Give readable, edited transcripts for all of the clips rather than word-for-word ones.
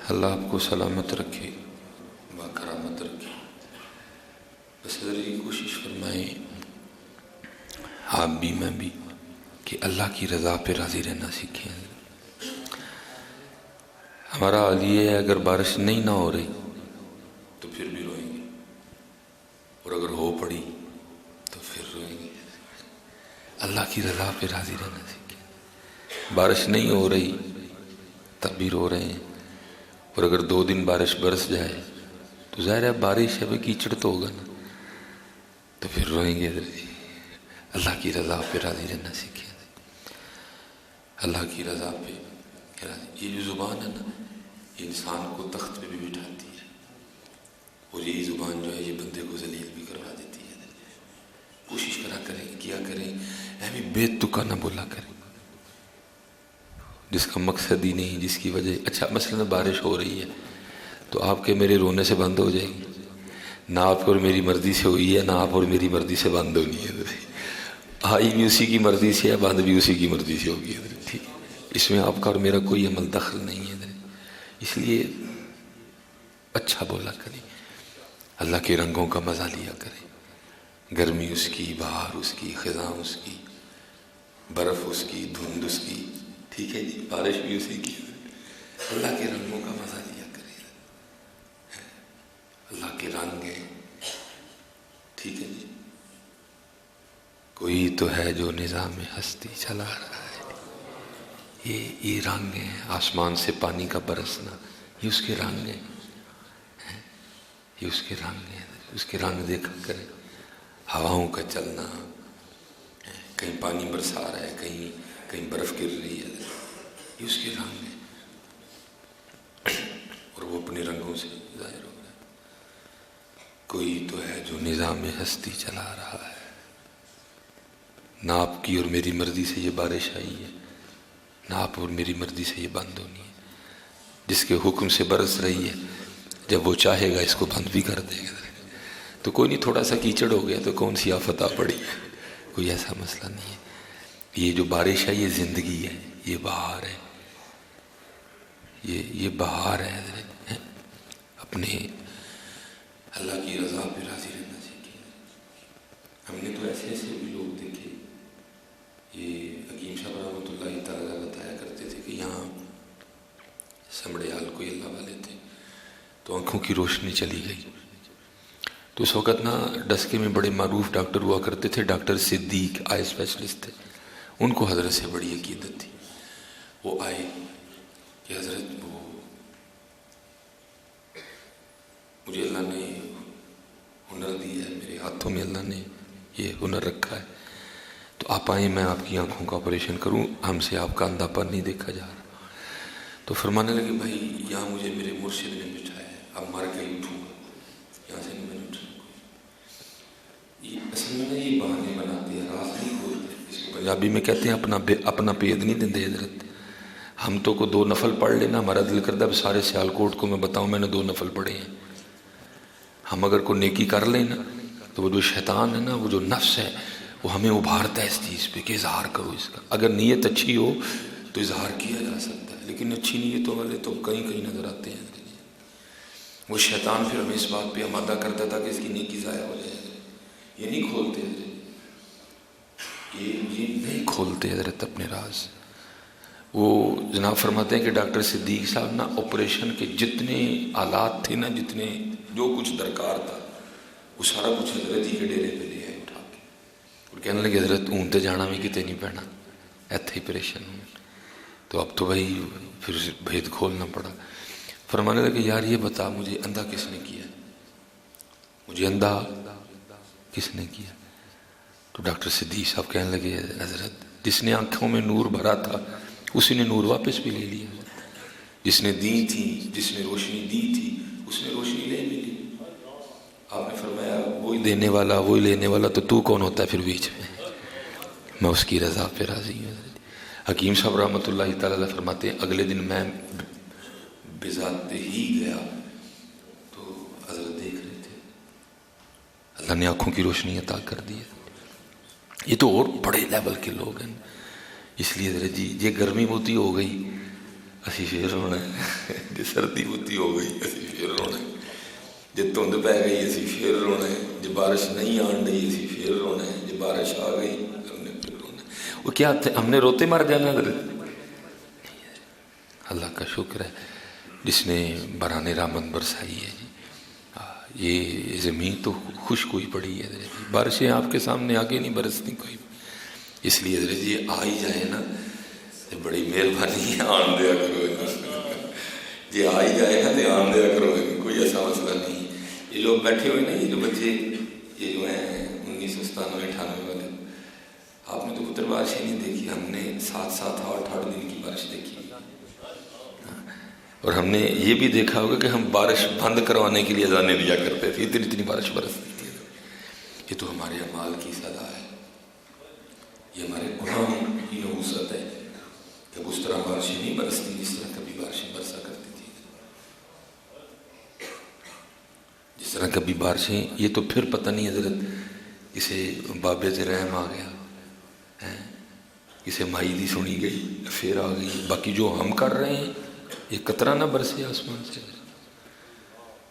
اللہ آپ کو سلامت رکھے، باکرامت رکھے۔ بس ذرا کوشش فرمائیں آپ بھی میں بھی کہ اللہ کی رضا پہ راضی رہنا سیکھیں۔ ہمارا حال یہ ہے، اگر بارش نہیں نہ ہو رہی تو پھر بھی روئیں گے، اور اگر ہو پڑی تو پھر روئیں گے۔ اللہ کی رضا پہ راضی رہنا سیکھیں۔ بارش نہیں ہو رہی تب بھی رو رہے ہیں، اور اگر 2 دن بارش برس جائے تو ظاہر ہے بارش ہے، کیچڑ تو ہوگا نا، تو پھر روئیں گے۔ اللہ کی رضا پہ راضی رہنا سیکھیں۔ اللہ کی رضا پہ راضی۔ یہ جو زبان ہے نا، یہ انسان کو تخت پہ بھی بٹھاتی ہے، اور یہی زبان جو ہے یہ بندے کو ذلیل بھی کروا دیتی ہے۔ کوشش کیا کریں بھی بے تکا نہ بولا کریں، جس کا مقصد ہی نہیں، جس کی وجہ اچھا مثلا بارش ہو رہی ہے تو آپ کے میرے رونے سے بند ہو جائے گی؟ نہ آپ اور میری مرضی سے ہوئی ہے، نہ آپ اور میری مرضی سے بند ہونی ہے۔ آئی بھی اسی کی مرضی سے ہے، بند بھی اسی کی مرضی سے ہوگی۔ ٹھیک، اس میں آپ کا اور میرا کوئی عمل دخل نہیں ہے۔ اس لیے اچھا بولا کریں، اللہ کے رنگوں کا مزہ لیا کریں۔ گرمی اس کی، بہار اس کی، خزاں اس کی، برف اس کی، دھند اس کی، ٹھیک ہے جی، بارش بھی اسی کی۔ اللہ کے رنگوں کا مزہ لیا کریں۔ اللہ کے رنگ ہیں، ٹھیک ہے جی۔ کوئی تو ہے جو نظام ہستی چلا رہا ہے، یہ رنگ ہیں۔ آسمان سے پانی کا برسنا، یہ اس کے رنگ ہیں، یہ اس کے رنگ ہیں۔ اس کے رنگ دیکھا کریں۔ ہواؤں کا چلنا، کہیں پانی برسا رہا ہے، کہیں برف گر رہی ہے، یہ اس کے رنگ ہیں، اور وہ اپنے رنگوں سے ظاہر ہو رہا ہے۔ کوئی تو ہے جو نظام ہستی چلا رہا ہے۔ نہ آپ کی اور میری مرضی سے یہ بارش آئی ہے، نہ آپ اور میری مرضی سے یہ بند ہونی ہے۔ جس کے حکم سے برس رہی ہے، جب وہ چاہے گا اس کو بند بھی کر دے گا۔ تو کوئی نہیں، تھوڑا سا کیچڑ ہو گیا تو کون سی آفت آ پڑی، کوئی ایسا مسئلہ نہیں ہے۔ یہ جو بارش ہے یہ زندگی ہے، یہ بہار ہے، یہ بہار ہے۔ اپنے اللہ کی رضا پہ راضی رہنا سیکھیں۔ ہم نے تو ایسے بھی لوگ دیکھے، یہ حکیم صاحب رحمۃ اللہ تعالیٰ بتایا کرتے تھے کہ یہاں سمڑیال کوئی اللہ والے تھے، تو آنکھوں کی روشنی چلی گئی۔ تو اس وقت نا ڈسکے میں بڑے معروف ڈاکٹر ہوا کرتے تھے، ڈاکٹر صدیق آئی اسپیشلسٹ تھے۔ ان کو حضرت سے بڑی عقیدت تھی۔ وہ آئے کہ حضرت وہ مجھے اللہ نے ہنر دیا ہے، میرے ہاتھوں میں اللہ نے یہ ہنر رکھا ہے، تو آپ آئیں، میں آپ کی آنکھوں کا آپریشن کروں، ہم سے آپ کا اندھا پن نہیں دیکھا جا رہا۔ تو فرمانے لگے بھائی یہاں مجھے میرے مرشد نے بٹھایا ہے، اب مر کے ہی اٹھوں گا، یہاں سے نہیں میں نے اٹھنا۔ یہ اصل میں یہ بہانے بناتے ہیں، راز نہیں کھولتے۔ اس کو پنجابی میں کہتے ہیں اپنا پید نہیں دیندے حضرت۔ ہم تو کو 2 نفل پڑھ لینا، ہمارا دل کرتا ہے سارے سیالکوٹ کو میں بتاؤں میں نے 2 نفل پڑھے ہیں۔ ہم اگر کوئی نیکی کر لیں نا تو وہ جو شیطان ہے نا، وہ جو نفس ہے، وہ ہمیں ابھارتا ہے اس چیز پہ کہ اظہار کرو اس کا۔ اگر نیت اچھی ہو تو اظہار کیا جا سکتا ہے، لیکن اچھی نیتوں والے تو کہیں نظر آتے ہیں۔ وہ شیطان پھر ہمیں اس بات پہ آمادہ کرتا تھا کہ اس کی نیکی ضائع ہو جائے۔ یہ نہیں کھولتے حضرت، یہ نہیں کھولتے حضرت اپنے راز۔ وہ جناب فرماتے ہیں کہ ڈاکٹر صدیق صاحب نا آپریشن کے جتنے آلات تھے نا، جو کچھ درکار تھا، وہ سارا کچھ حضرت ہی کے ڈیرے پہ لے آئے اٹھا کے، اور کہنے لگے حضرت اونتے جانا بھی کتے نہیں پینا، ایتھے ہی پریشان ہوں۔ تو اب تو بھائی پھر بھید کھولنا پڑا۔ فرمانے لگے یار یہ بتا مجھے اندھا کس نے کیا، مجھے اندھا کس نے کیا؟ تو ڈاکٹر صدیق صاحب کہنے لگے حضرت جس نے آنکھوں میں نور بھرا تھا اسی نے نور واپس بھی لے لیا، جس نے دی تھی، جس نے روشنی دی تھی اس نے روشنی لے بھی لی۔ آپ نے فرمایا وہی دینے والا وہی لینے والا، تو کون ہوتا ہے پھر بیچ میں اس کی رضا پہ راضی ہوں۔ حکیم صاحب رحمۃ اللہ تعالیٰ فرماتے ہیں اگلے دن میں بذات ہی گیا تو حضرت دیکھ رہے تھے، اللہ نے آنکھوں کی روشنی عطا کر دی ہے۔ یہ تو اور بڑے لیول کے لوگ ہیں، اس لیے حضرت جی یہ گرمی ہوتی ہو گئی اسی پھر رونا ہے، جی سردی بتی ہو گئی اسی پھر رونا ہے، جی دھند پی گئی اسی پھر رونا ہے، جی بارش نہیں آن رہی اسی پھر رونا ہے، جی بارش آ گئی ہم نے پھر رونا ہے۔ وہ کیا ہم نے روتے مر جانا حضرت؟ اللہ کا شکر ہے جس نے بران رحمت برسائی ہے جی۔ یہ زمین تو خشک ہوئی پڑی ہے حضرت جی، بارشیں آپ کے سامنے آگے نہیں برستی کوئی، اس لیے حضرت جی آ ہی جائے نا تو بڑی مہربانی ہے، آن دیا کرو جی، آ ہی جائے نا تو آن دیا کرو، کوئی ایسا مسئلہ نہیں۔ یہ لوگ بیٹھے ہوئے نا، یہ جو بچے یہ جو ہیں 1997-98 والے، آپ نے تو پتر بارش ہی نہیں دیکھی، ہم نے 7-7 8-8 دن کی بارش دیکھی، اور ہم نے یہ بھی دیکھا ہوگا کہ ہم بارش بند کروانے کے لیے اذانیں دیا کرتے تھے، اتنی اتنی بارش برستی تھی۔ یہ تو ہمارے اعمال کی سزا ہے، یہ ہمارے گناہوں کی نحوست ہے کہ اب اس طرح بارشیں نہیں برستی جس طرح کبھی بارشیں برسا کرتی تھی، جس طرح کبھی بارشیں۔ یہ تو پھر پتہ نہیں حضرت اسے بابے سے رحم آ گیا ہے، اسے مائی دی سنی گئی پھر آ گئی، باقی جو ہم کر رہے ہیں یہ قطرہ نہ برسے آسمان سے،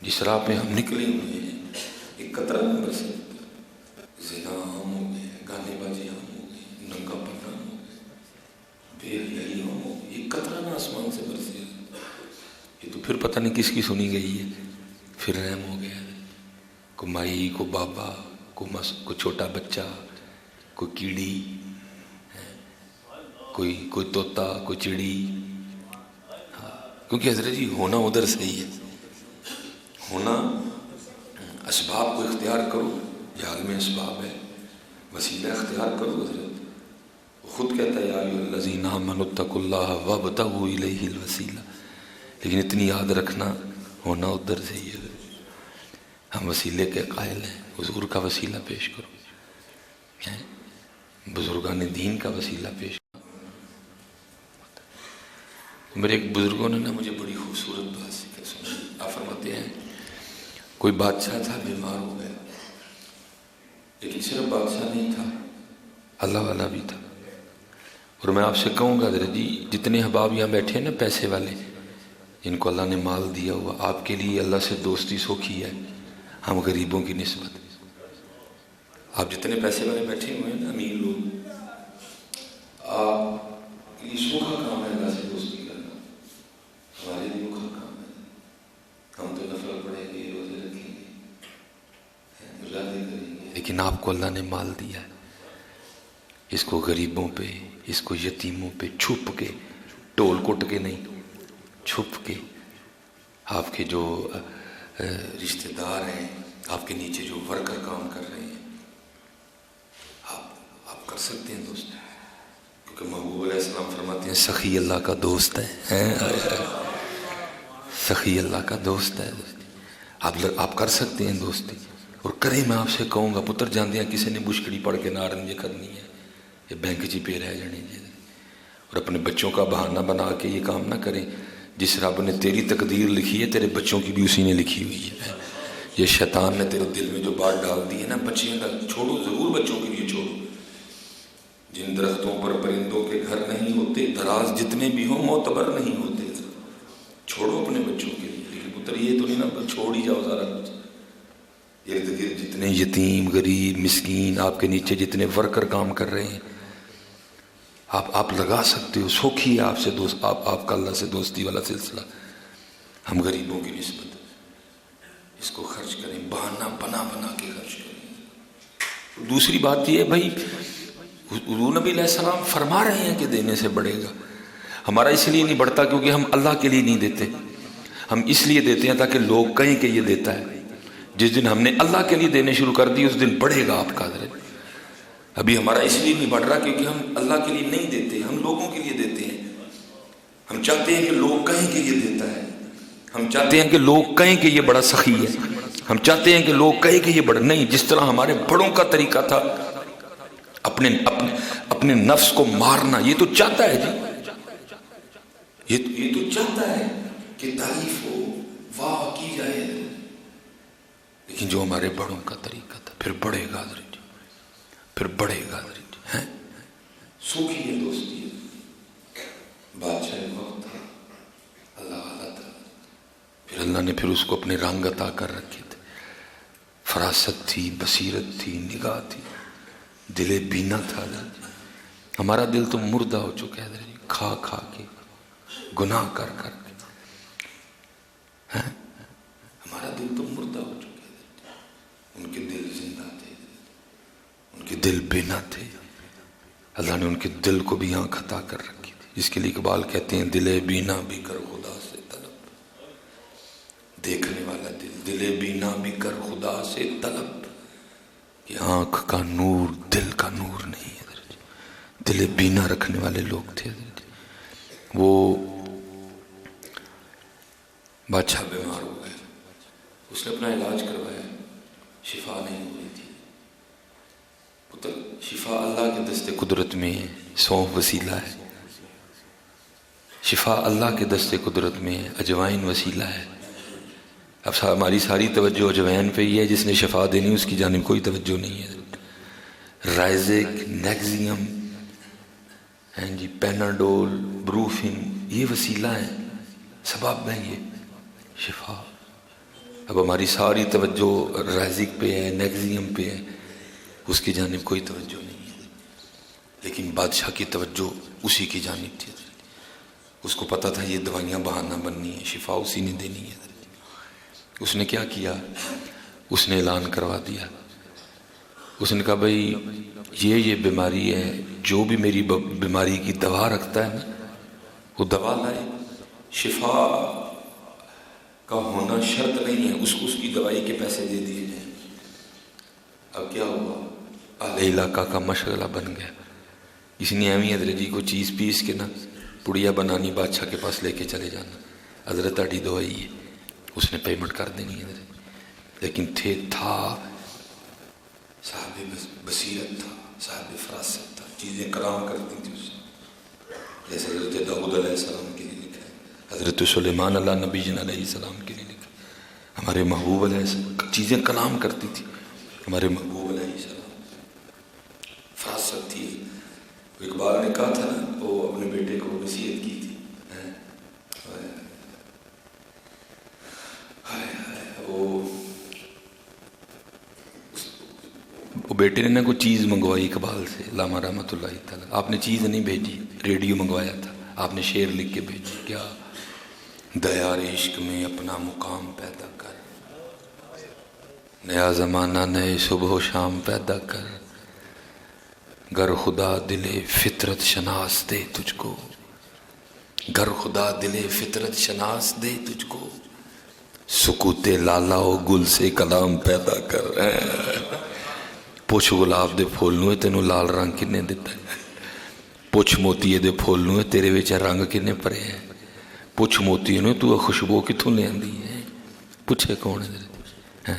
جس راہ پہ ہم نکلے ہوئے ہیں یہ قطرہ نہ برسے، زنا عام ہو گئے، گانے بازی عام ہو گئے، ننگا پن عام ہو گئے، بے حیائی عام ہو گئی، یہ قطرہ نہ آسمان سے برسے، یہ تو پھر پتہ نہیں کس کی سنی گئی ہے، پھر رحم ہو گیا، کو مائی کو بابا کو چھوٹا بچہ، کوئی کیڑی، کوئی طوطا، کوئی چڑی، کیونکہ حضرت جی ہونا ادھر سے ہی ہے، ہونا اسباب کو اختیار کرو، یہ عالم اسباب ہے، وسیلہ اختیار کرو حضرت، خود کہتا ہے یا ایھا الذین آمنوا اتقوا اللہ وابتغوا الیہ الوسیلہ، لیکن اتنی یاد رکھنا ہونا ادھر سے ہی ہے، ہم وسیلے کے قائل ہیں، حضور کا وسیلہ پیش کرو، بزرگان دین کا وسیلہ پیش کرو۔ میرے ایک بزرگوں نے مجھے بڑی خوبصورت بات سنائی، آپ فرماتے ہیں کوئی بادشاہ تھا بیمار ہو گیا، لیکن صرف بادشاہ نہیں تھا، اللہ والا بھی تھا، اور میں آپ سے کہوں گا حضرت جی جتنے احباب یہاں بیٹھے ہیں نا پیسے والے، جن کو اللہ نے مال دیا ہوا، آپ کے لیے اللہ سے دوستی سوکھی ہے، ہم غریبوں کی نسبت، آپ جتنے پیسے والے بیٹھے ہوئے ہیں نا امیر لوگ، آپ کے لیے سوکھا کام ہے اللہ سے دوستی کرنا، ہمارے لیے اوکھا کام ہے، ہم تو نفل پڑھیں گے، روزے رکھیں گے، عبادتیں کریں گے، لیکن آپ کو اللہ نے مال دیا ہے، اس کو غریبوں پہ، اس کو یتیموں پہ چھپ کے، ٹول کٹ کے نہیں، چھپ کے، آپ کے جو رشتہ دار ہیں، آپ کے نیچے جو ورکر کام کر رہے ہیں، آپ کر سکتے ہیں دوست، کیونکہ محبوب علیہ السلام فرماتے ہیں سخی اللہ کا دوست ہے، سخی اللہ کا دوست ہے، آپ کر سکتے ہیں دوستی، اور کریں، میں آپ سے کہوں گا پتر جاندے ہیں کسی نے مشکڑی پڑھ کے نارنجے کرنی ہے، یہ بینک جی پہ رہ جانے جی، اور اپنے بچوں کا بہانہ بنا کے یہ کام نہ کریں، جس رب نے تیری تقدیر لکھی ہے تیرے بچوں کی بھی اسی نے لکھی ہوئی ہے، یہ شیطان نے تیرے دل میں جو بات ڈال دی ہے نا، بچیاں کا چھوڑو، ضرور بچوں کے لیے چھوڑو، جن درختوں پر پرندوں کے گھر نہیں ہوتے، دراز جتنے بھی ہوں معتبر نہیں ہوتے، چھوڑو اپنے بچوں کے لیے، لیکن پتر یہ تو نہیں نا چھوڑ ہی جاؤ سارا کچھ، ارد گرد جتنے یتیم غریب مسکین آپ کے نیچے جتنے ورکر کام کر رہے ہیں، آپ لگا سکتے ہو، سوکھی ہے آپ سے دوست، آپ کا اللہ سے دوستی والا سلسلہ، ہم غریبوں کی نسبت اس کو خرچ کریں، بہانہ بنا بنا کے خرچ کریں۔ دوسری بات یہ ہے بھائی، حضور نبی علیہ السلام فرما رہے ہیں کہ دینے سے بڑھے گا، ہمارا اس لیے نہیں بڑھتا کیونکہ ہم اللہ کے لیے نہیں دیتے، ہم اس لیے دیتے ہیں تاکہ لوگ کہیں کہ یہ دیتا ہے، جس دن ہم نے اللہ کے لیے دینے شروع کر دی اس دن بڑھے گا آپ کا حضرت۔ ابھی ہمارا اس لیے نہیں بڑھ رہا کیونکہ ہم اللہ کے لیے نہیں دیتے، ہم لوگوں کے لیے دیتے ہیں، ہم چاہتے ہیں کہ لوگ کہیں کہ یہ دیتا ہے، ہم چاہتے ہیں کہ لوگ کہیں کہ یہ بڑا سخی ہے، ہم چاہتے ہیں کہ لوگ کہیں کہ یہ بڑا نہیں، جس طرح ہمارے بڑوں کا طریقہ تھا اپنے نفس کو مارنا، یہ تو چاہتا ہے جی، یہ تو چاہتا ہے کہ تعریف ہو، واہ کی جائے، لیکن جو ہمارے بڑوں کا طریقہ تھا، پھر بڑھے گا حضرت، پھر بڑھے گا حضرت، ہیں سوکھی ہے دوستی ہے۔ بادشاہ وقت تھا، اللہ نے پھر اس کو اپنے رنگ عطا کر رکھے تھے، فراست تھی، بصیرت تھی، نگاہ تھی، دل بینا تھا حضرت جی۔ ہمارا دل تو مردہ ہو چکا ہے حضرت جی، کھا کھا کے، گناہ کر کر کے، ہمارا دل تو مردہ ہو چکا ہے۔ ان کے دل زندہ تھے، ان کے دل بینا تھے، اللہ نے ان کے دل کو بھی آنکھ عطا کر رکھی تھی، جس کے لیے اقبال کہتے ہیں دل بینا بھی کر خدا سے طلب، دیکھنے والا دل، دل بینا بھی کر خدا سے طلب، کہ آنکھ کا نور دل کا نور نہیں ہے حضرت جی، دل بینا رکھنے والے لوگ تھے حضرت جی۔ وہ بادشاہ بیمار ہو گئے، اس نے اپنا علاج کروایا، شفا نہیں ہو رہی تھی۔ پتر شفا اللہ کے دست قدرت میں ہے، سونف وسیلہ ہے، شفا اللہ کے دست قدرت میں ہے، اجوائن وسیلہ ہے۔ اب ہماری ساری توجہ اجوائن پہ ہی ہے، جس نے شفا دینی اس کی جانب کوئی توجہ نہیں ہے۔ رائزک، نیگزیم، جی پیناڈول، بروفن، یہ وسیلہ ہے، سبب ہے یہ شفا۔ اب ہماری ساری توجہ رائزک پہ ہے، نیگزیم پہ ہے، اس کی جانب کوئی توجہ نہیں ہے، لیکن بادشاہ کی توجہ اسی کی جانب تھی۔ اس کو پتا تھا یہ دوائیاں بہانہ بننی ہے، شفا اسی نے دینی ہے۔ اس نے کیا کیا؟ اس نے اعلان کروا دیا، اس نے کہا بھائی یہ بیماری ہے، جو بھی میری بیماری کی دوا رکھتا ہے نا وہ دوا لائے، شفا کا ہونا شرط نہیں ہے، اس کی دوائی کے پیسے دے دیے جائیں۔ اب کیا ہوا؟ اہل علاقہ کا مشغلہ بن گیا، اس نے اہمی حضرت جی کو چیز پیس کے نا پڑیا بنانی، بادشاہ کے پاس لے کے چلے جانا، حضرت اڈی دوائی ہے، اس نے پیمنٹ کر دینی ہے حضرت۔ لیکن تھا صاحب بصیرت تھا، صاحب فراست تھا، چیزیں کلام کرتی تھی اس سے، جیسے حضرت داؤد علیہ السلام کے لیے لکھا ہے، حضرت سلیمان اللہ نبی جن علیہ السلام کے لیے لکھا ہے، ہمارے محبوب علیہ السلام چیزیں کلام کرتی تھی، ہمارے محبوب علیہ السلام فراست تھی۔ اقبال نے کہا تھا نا، وہ اپنے بیٹے کو وصیت کی تھی، وہ بیٹے نے نا کوئی چیز منگوائی اقبال سے، علامہ رحمۃ اللہ تعالیٰ، آپ نے چیز نہیں بھیجی، ریڈیو منگوایا تھا، آپ نے شعر لکھ کے بھیجی، کیا؟ دیار عشق میں اپنا مقام پیدا کر، نیا زمانہ نئے صبح و شام پیدا کر، گر خدا دل فطرت شناس دے تجھ کو، گر خدا دل فطرت شناس دے تجھ کو، سکوت لالا و گل سے کلام پیدا کر۔ پوچھ گلاب دے پھول نوے تینوں لال رنگ کنے دیتا ہے، پوچھ موتیے دے پھول نوے تیرے وچ رنگ کنے پرے ہے، پوچھ موتیے نوے تو خوشبو کتوں لے آندی ہے، پوچھے کون ہے؟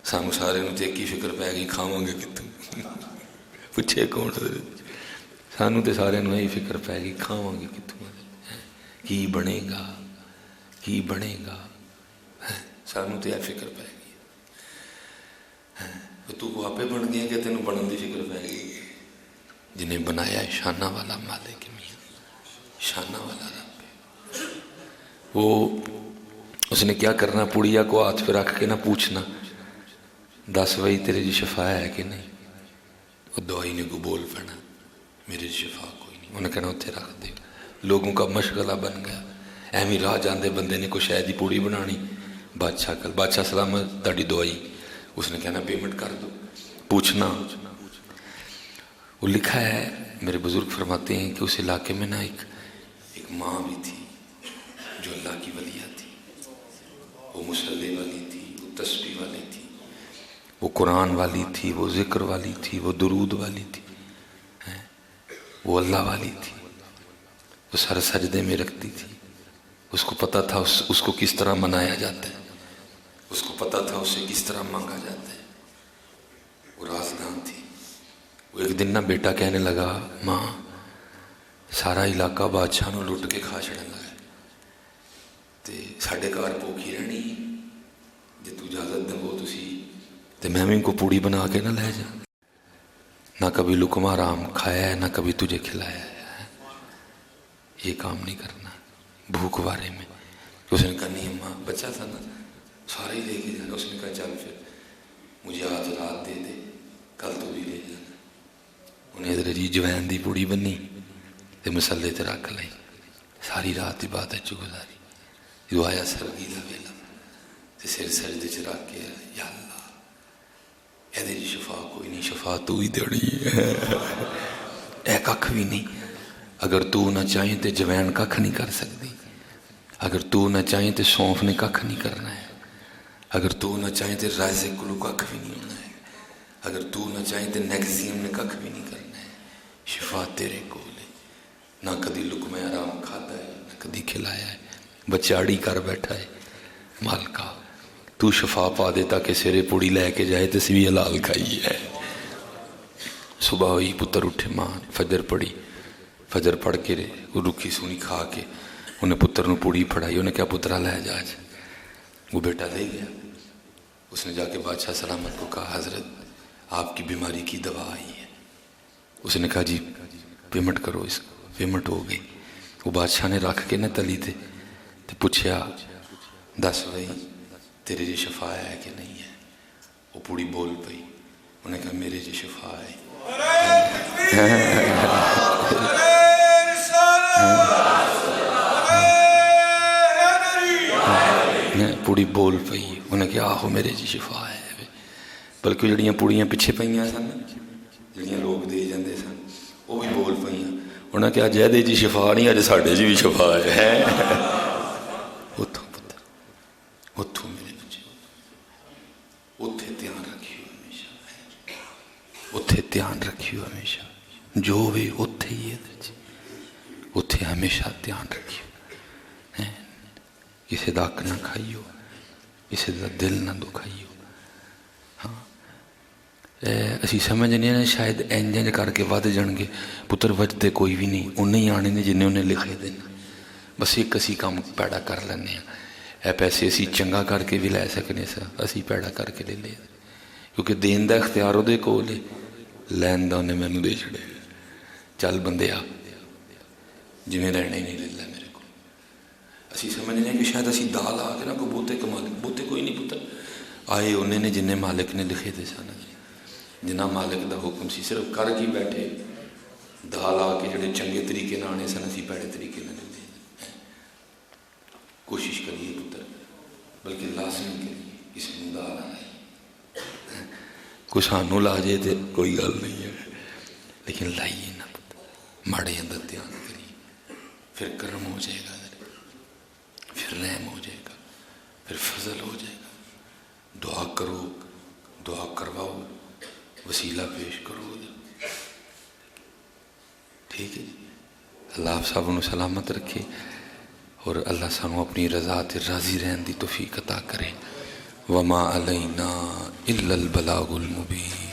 سانو سارے نو تے ایک ہی فکر پہ گئی، کھاواں گے کتوں؟ پوچھے کون؟ سانو تے سارے نو یہی فکر پہ گئی، کھاواں گے کتوں؟ کی بنے گا، کی بنے گا، سانو تے فکر پہ گئی، تو کو آپے بن گیا کہ تینوں بنن دی فکر پہ گئی؟ جنہیں بنایا ہے شانہ والا مالک میاں، شانہ والا رب۔ وہ اس نے کیا کرنا، پڑیا کو ہاتھ پہ رکھ کے نہ پوچھنا، دس بھائی تیرے جی شفا ہے کہ نہیں؟ وہ دوائی نے کو بول پڑنا، میرے شفا کوئی نہیں، انہیں کہنا اتنے رکھ دے۔ لوگوں کا مشغلہ بن گیا، ایویں راہ جاندے بندے نے کوئی شاید ہی پوڑی بنانی، بادشاہ کل بادشاہ سلامت تاڑی دوائی، اس نے کہنا پیمنٹ کر دو، پوچھنا۔ وہ لکھا ہے، میرے بزرگ فرماتے ہیں کہ اس علاقے میں نا ایک ماں بھی تھی جو اللہ کی ولیہ تھی، وہ مصلی والی تھی، وہ تسبیح والی تھی، وہ قرآن والی تھی، وہ ذکر والی تھی، وہ درود والی تھی، وہ اللہ والی تھی، وہ سر سجدے میں رکھتی تھی، اس کو پتا تھا اس کو کس طرح منایا جاتا ہے، اس کو پتا تھا اسے کس طرح مانگا جاتا ہے، وہ رازدان تھی۔ وہ ایک دن نا بیٹا کہنے لگا، ماں سارا علاقہ بادشاہ نو لٹ کے کھا چھڑن لگا تے ساڈے گھر بھوکھی رہنی، جے تو اجازت دو تسی تے میں بھی کو پوڑی بنا کے نہ لے جا، نہ کبھی لقمہ حرام کھایا ہے نہ کبھی تجھے کھلایا ہے، یہ کام نہیں کرنا بھوک بارے میں۔ اس نے کہا نہیں اماں بچہ تھا نا سارے ہی لے کے جانا. اس نے کہا چل پھر مجھے آج رات دے دے کل تو بھی لے جانا. انہیں ادھر جی جوین دی پوڑی بنی تے مسلے تے رکھ لائی. ساری رات عبادت چ گزاری. جو آیا سرگی دا ویلا تے سر سجدے چ رکھ کے یا اللہ یہ شفا کوئی نہیں, شفا تو ہی دینی ہے. اے کھ بھی نہیں. اگر تو نہ چاہیں تو جوین کھ نہیں کر سکتی. اگر تو نہ چاہیں تو سونف نے کھ نہیں کرنا ہے. اگر تو نہ چاہیں تو رائزے کلو کھ بھی نہیں ہونا ہے. اگر تو نہ چاہیں تو نیکسیم نے کھ بھی نہیں کرنا ہے. شفا تیرے کول ہے. نہ کدی لقمہ حرام کھاتا ہے نہ کدی کھلایا ہے. بچاڑی کر بیٹھا ہے مالکا تو شفا پا دے تاکہ سیرے پوڑی لے کے جائے تو بھی حلال کھائی ہے. صبح ہوئی پتر اٹھے ماں فجر پڑھی. فجر پڑھ کے رے وہ رکھی سونی کھا کے انہیں پتر نو پوڑی پڑھائی. انہیں کیا پترا لے جا. وہ بیٹا لے گیا. اس نے جا کے بادشاہ سلامت کو کہا حضرت آپ کی بیماری کی دوا آئی ہے. اس نے کہا جی پیمنٹ کرو اس کو. پیمنٹ ہو گئی. وہ بادشاہ نے رکھ کے نہ تلی تے پوچھا دس بھائی تیرے جی شفا ہے کہ نہیں ہے. وہ پوڑی بول پئی. انہیں کہا میرے جی شفا ہے. پوڑی بول پئی. انہیں کہا آہو میرے جی شفا ہے. بلکہ جڑیاں پوڑیاں پیچھے پئیاں سن جڑیاں لوگ دے جاندے سن وہ بھی بول پئیاں. انہیں کہا جے دے جی شفا نہیں اج ساڈے جی بھی شفا ہے. اتھوں پتر اتھوں میرے بچے اتھے دھیان رکھیو ہمیشہ. اتھے دھیان رکھیو ہمیشہ. جو بھی اتھے ہی ہے اتھے ہمیشہ دھیان رکھیو. کسی دا حق نہ کھائیو. کسی دا دل نہ دکھائیو. ہاں اسی سمجھنے ہیں شاید انجنج کر کے ود جان گے. پتر وجدے کوئی بھی نہیں. انہیں ہی آنے نے جنہیں انہیں لکھے دینا. بس ایک اسی کام پیدا کر لینے ہیں. اے پیسے اسی چنگا کر کے بھی لے سکنے سا. اسی پیدا کر کے لے لے کیونکہ دین دا اختیار ہو دے کو لے لین دا انہیں مینو دے چھڑے. چل بندے آ جی میں رہنے ہی نہیں لے لے میرے کو. اسی سمجھنے ہیں کہ شاید اسی دال آ کے نا کو بوتے کا مالک. بوتے کوئی نہیں پتر آئے انہیں نے جنہیں مالک نے لکھے دے سانا. جنہ مالک دا حکم سی صرف کر کے بیٹھے دال آ کے جڑے چنگے طریقے نہ آنے سن اسی پیڑے طریقے نہ لے. کوشش کریے پتر بلکہ لازم کریے کسی نے دال آنا ہے. کچھ سانوں لا جائے تو کوئی گل نہیں ہے لیکن لائیے نہ پتر. ماڑے اندر دھیان کریے پھر کرم ہو جائے گا. پھر رحم ہو جائے گا. پھر فضل ہو جائے گا. دعا کرو دعا کرواؤ وسیلہ پیش کرو. ٹھیک ہے جی. اللہ آپ صاحب انہوں سلامت رکھے اور اللہ سانو اپنی رضا تے راضی رہن دی توفیق عطا کرے. وما علینا الا البلاغ المبین.